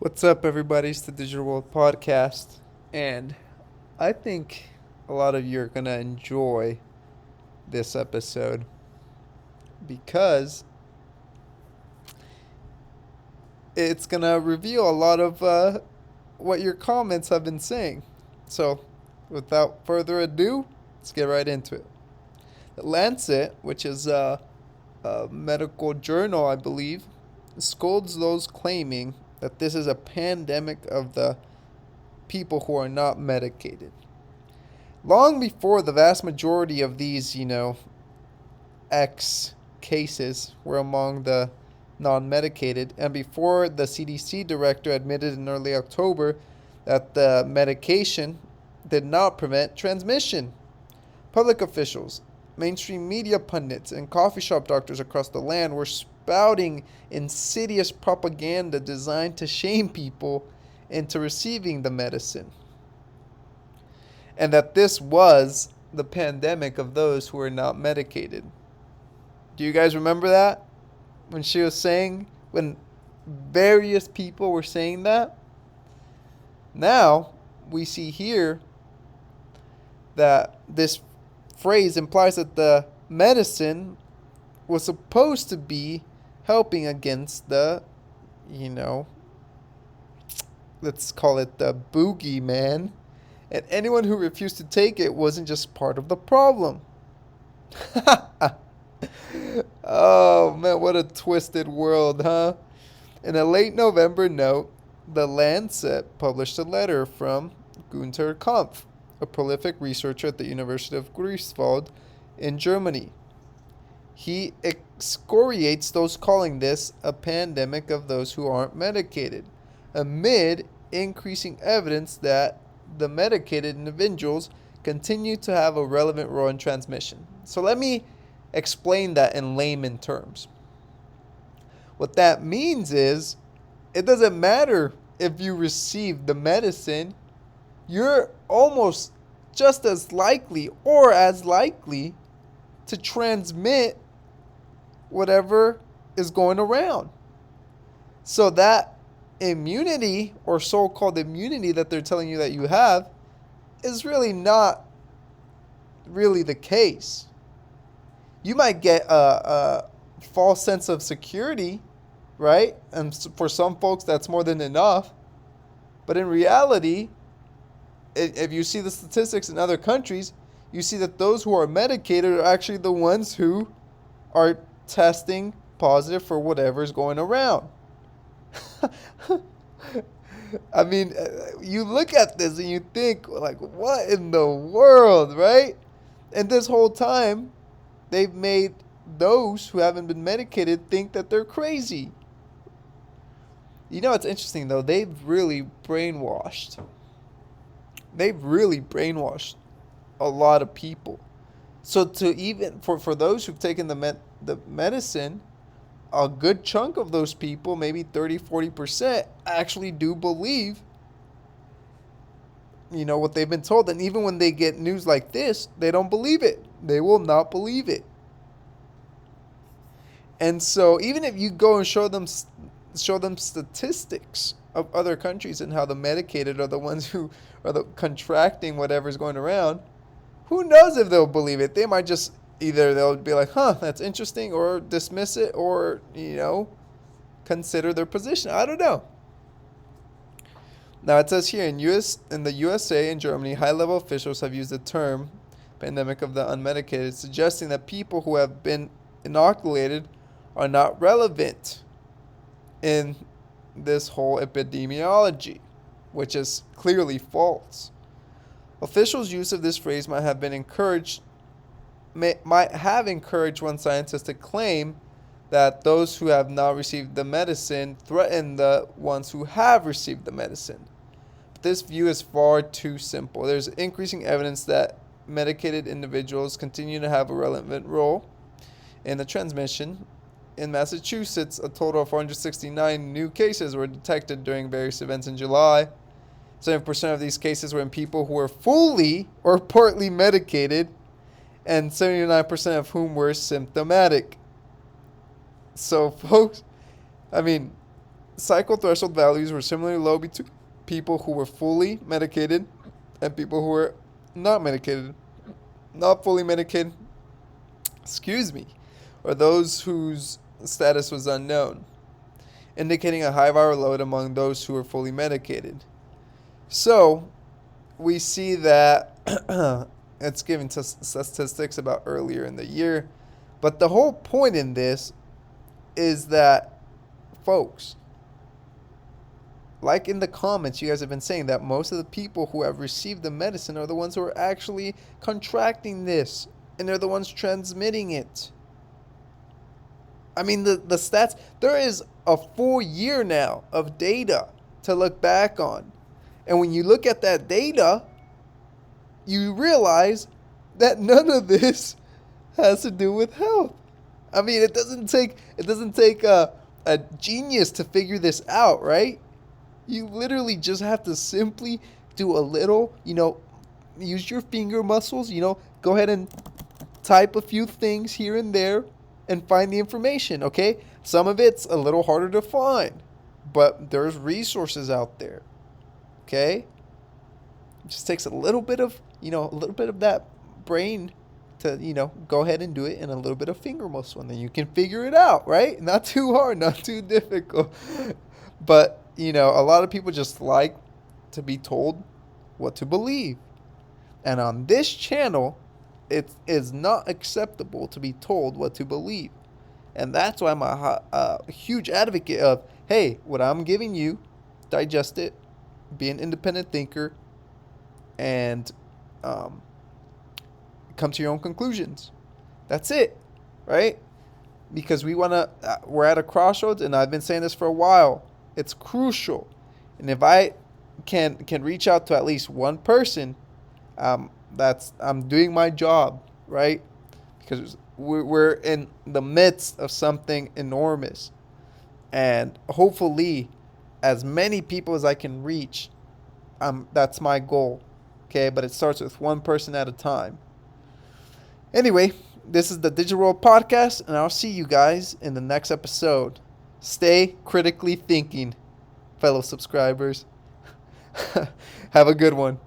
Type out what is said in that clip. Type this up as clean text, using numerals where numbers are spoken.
What's up, everybody? It's the Digital World Podcast, and I think a lot of you are going to enjoy this episode because it's going to reveal a lot of what your comments have been saying. So, without further ado, let's get right into it. The Lancet, which is a medical journal, I believe, scolds those claiming that this is a pandemic of the people who are not medicated. Long before the vast majority of these, X cases were among the non medicated, and before the CDC director admitted in early October that the medication did not prevent transmission, public officials, mainstream media pundits, and coffee shop doctors across the land were spouting insidious propaganda designed to shame people into receiving the medicine. And that this was the pandemic of those who are not medicated. Do you guys remember that? When various people were saying that? Now, we see here that this phrase implies that the medicine was supposed to be helping against the, let's call it the boogeyman. And anyone who refused to take it wasn't just part of the problem. Oh man, what a twisted world, huh? In a late November note, the Lancet published a letter from Gunther Kampf, a prolific researcher at the University of Greifswald in Germany. He excoriates those calling this a pandemic of those who aren't medicated, amid increasing evidence that the medicated individuals continue to have a relevant role in transmission. So let me explain that in layman terms. What that means is it doesn't matter if you receive the medicine, you're almost just as likely or as likely to transmit whatever is going around. So that immunity or so-called immunity that they're telling you that you have is really not really the case. You might get a false sense of security, right? And for some folks that's more than enough. But in reality, if you see the statistics in other countries, you see that those who are medicated are actually the ones who are testing positive for whatever is going around. I mean, you look at this and you think, like, what in the world, right? And this whole time, they've made those who haven't been medicated think that they're crazy. You know, it's interesting, though. They've really brainwashed a lot of people. So to even, for those who've taken the medicine, a good chunk of those people, maybe 30-40%, actually do believe, what they've been told. And even when they get news like this, they don't believe it. They will not believe it. And so even if you go and show them statistics of other countries and how the medicated are the ones who are contracting whatever's going around, who knows if they'll believe it? They might just either they'll be like, that's interesting, or dismiss it, or, consider their position. I don't know. Now it says here in the USA and Germany, high-level officials have used the term pandemic of the unmedicated, suggesting that people who have been inoculated are not relevant in this whole epidemiology, which is clearly false. Officials' use of this phrase might have encouraged one scientist to claim that those who have not received the medicine threaten the ones who have received the medicine. But this view is far too simple. There's increasing evidence that medicated individuals continue to have a relevant role in the transmission. In Massachusetts, a total of 469 new cases were detected during various events in July. 7% of these cases were in people who were fully or partly medicated, and 79% of whom were symptomatic. So, folks, I mean, cycle threshold values were similarly low between people who were fully medicated and people who were not medicated. Not fully medicated, or those whose status was unknown, indicating a high viral load among those who were fully medicated. So, we see that it's giving statistics about earlier in the year. But the whole point in this is that, folks, like in the comments, you guys have been saying that most of the people who have received the medicine are the ones who are actually contracting this, and they're the ones transmitting it. I mean, the stats, there is a full year now of data to look back on. And when you look at that data, you realize that none of this has to do with health. I mean, it doesn't take a genius to figure this out, right? You literally just have to simply do a little, use your finger muscles, go ahead and type a few things here and there and find the information, okay? Some of it's a little harder to find, but there's resources out there, okay? It just takes a little bit of that brain to, go ahead and do it, and a little bit of finger muscle, and then you can figure it out, right? Not too hard, not too difficult. But, a lot of people just like to be told what to believe. And on this channel, it is not acceptable to be told what to believe. And that's why I'm a huge advocate of, hey, what I'm giving you, digest it, be an independent thinker, and come to your own conclusions. That's it, right? Because we're at a crossroads, and I've been saying this for a while. It's crucial. And if I can reach out to at least one person, I'm doing my job, right? Because we're in the midst of something enormous. And hopefully, as many people as I can reach, that's my goal. Okay, but it starts with one person at a time. Anyway, this is the Digital World Podcast, and I'll see you guys in the next episode. Stay critically thinking, fellow subscribers. Have a good one.